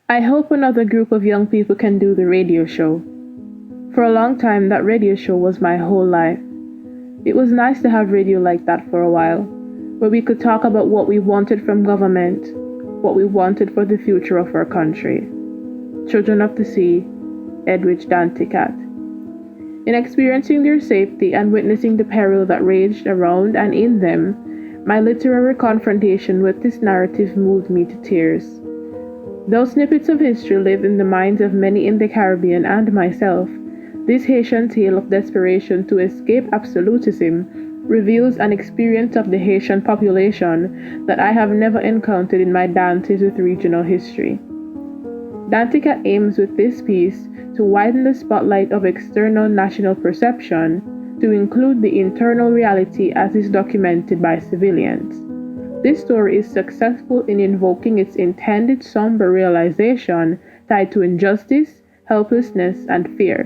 I hope another group of young people can do the radio show. For a long time, that radio show was my whole life. It was nice to have radio like that for a while, where we could talk about what we wanted from government, what we wanted for the future of our country. Children of the Sea, Edwidge Danticat. In experiencing their safety and witnessing the peril that raged around and in them, my literary confrontation with this narrative moved me to tears. Though snippets of history live in the minds of many in the Caribbean and myself, this Haitian tale of desperation to escape absolutism reveals an experience of the Haitian population that I have never encountered in my dances with regional history. Danticat aims with this piece to widen the spotlight of external national perception to include the internal reality as is documented by civilians. This story is successful in invoking its intended somber realization tied to injustice, helplessness, and fear.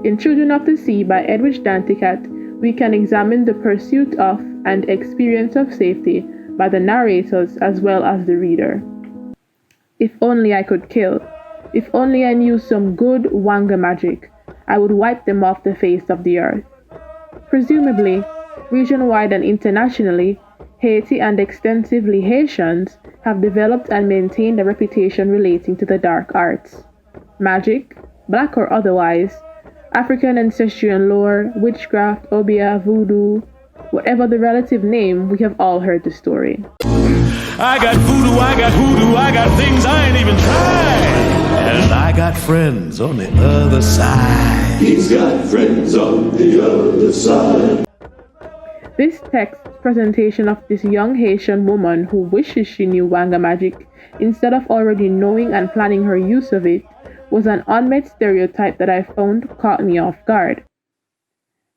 In Children of the Sea by Edwidge Danticat, we can examine the pursuit of and experience of safety by the narrators as well as the reader. If only I could kill. If only I knew some good Wanga magic, I would wipe them off the face of the earth. Presumably, region-wide and internationally, Haiti and extensively Haitians have developed and maintained a reputation relating to the dark arts. Magic, black or otherwise, African ancestral lore, witchcraft, obia, voodoo, whatever the relative name, we have all heard the story. I got voodoo, I got hoodoo, I got things I ain't even tried. And I got friends on the other side. He's got friends on the other side. This text presentation of this young Haitian woman who wishes she knew Wanga magic instead of already knowing and planning her use of it was an unmet stereotype that I found caught me off guard.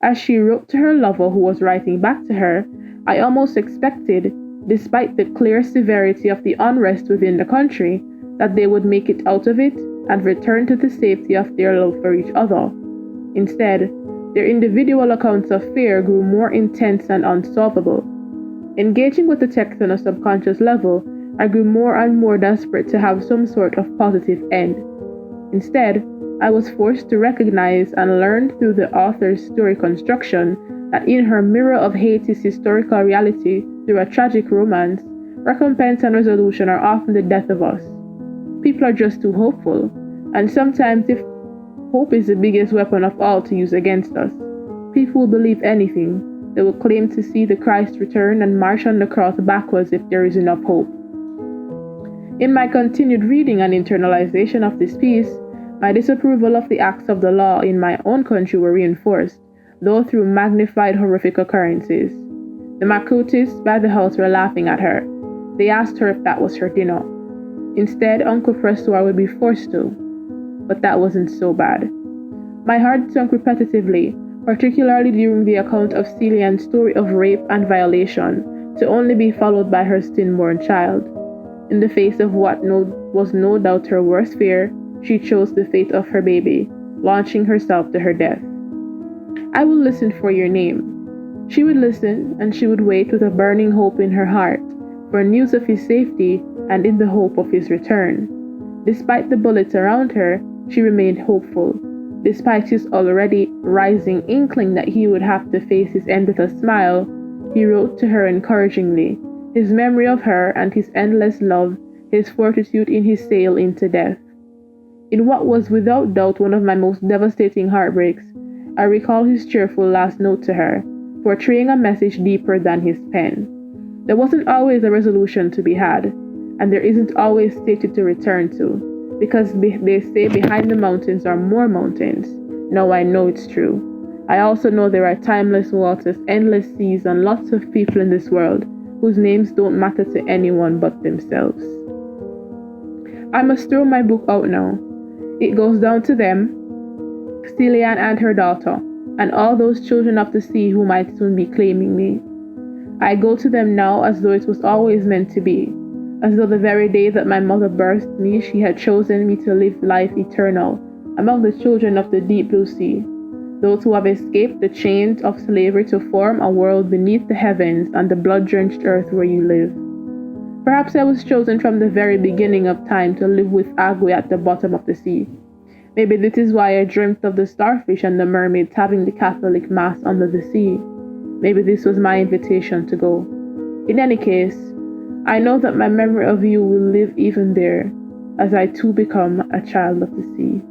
As she wrote to her lover who was writing back to her, I almost expected, despite the clear severity of the unrest within the country, that they would make it out of it and return to the safety of their love for each other. Instead, their individual accounts of fear grew more intense and unsolvable. Engaging with the text on a subconscious level, I grew more and more desperate to have some sort of positive end. Instead, I was forced to recognize and learn through the author's story construction that in her mirror of Haiti's historical reality through a tragic romance, recompense and resolution are often the death of us. People are just too hopeful, and sometimes if hope is the biggest weapon of all to use against us, people will believe anything. They will claim to see the Christ return and march on the cross backwards if there is enough hope. In my continued reading and internalization of this piece, my disapproval of the acts of the law in my own country were reinforced, though through magnified horrific occurrences. The Makutis by the house were laughing at her. They asked her if that was her dinner. Instead, Uncle Prestoire would be forced to. But that wasn't so bad. My heart sunk repetitively, particularly during the account of Celian's story of rape and violation, to only be followed by her stillborn child. In the face of what was no doubt her worst fear, she chose the fate of her baby, launching herself to her death. I will listen for your name. She would listen, and she would wait with a burning hope in her heart, for news of his safety and in the hope of his return. Despite the bullets around her, she remained hopeful. Despite his already rising inkling that he would have to face his end with a smile, he wrote to her encouragingly, his memory of her and his endless love, his fortitude in his sail into death. In what was without doubt one of my most devastating heartbreaks, I recall his cheerful last note to her, portraying a message deeper than his pen. There wasn't always a resolution to be had, and there isn't always safety to return to, because they say behind the mountains are more mountains. Now I know it's true. I also know there are timeless waters, endless seas, and lots of people in this world whose names don't matter to anyone but themselves. I must throw my book out now. It goes down to them, Kesiliyah and her daughter, and all those children of the sea who might soon be claiming me. I go to them now as though it was always meant to be, as though the very day that my mother birthed me, she had chosen me to live life eternal among the children of the deep blue sea, those who have escaped the chains of slavery to form a world beneath the heavens and the blood-drenched earth where you live. Perhaps I was chosen from the very beginning of time to live with Agwe at the bottom of the sea. Maybe this is why I dreamt of the starfish and the mermaids having the Catholic Mass under the sea. Maybe this was my invitation to go. In any case, I know that my memory of you will live even there, as I too become a child of the sea.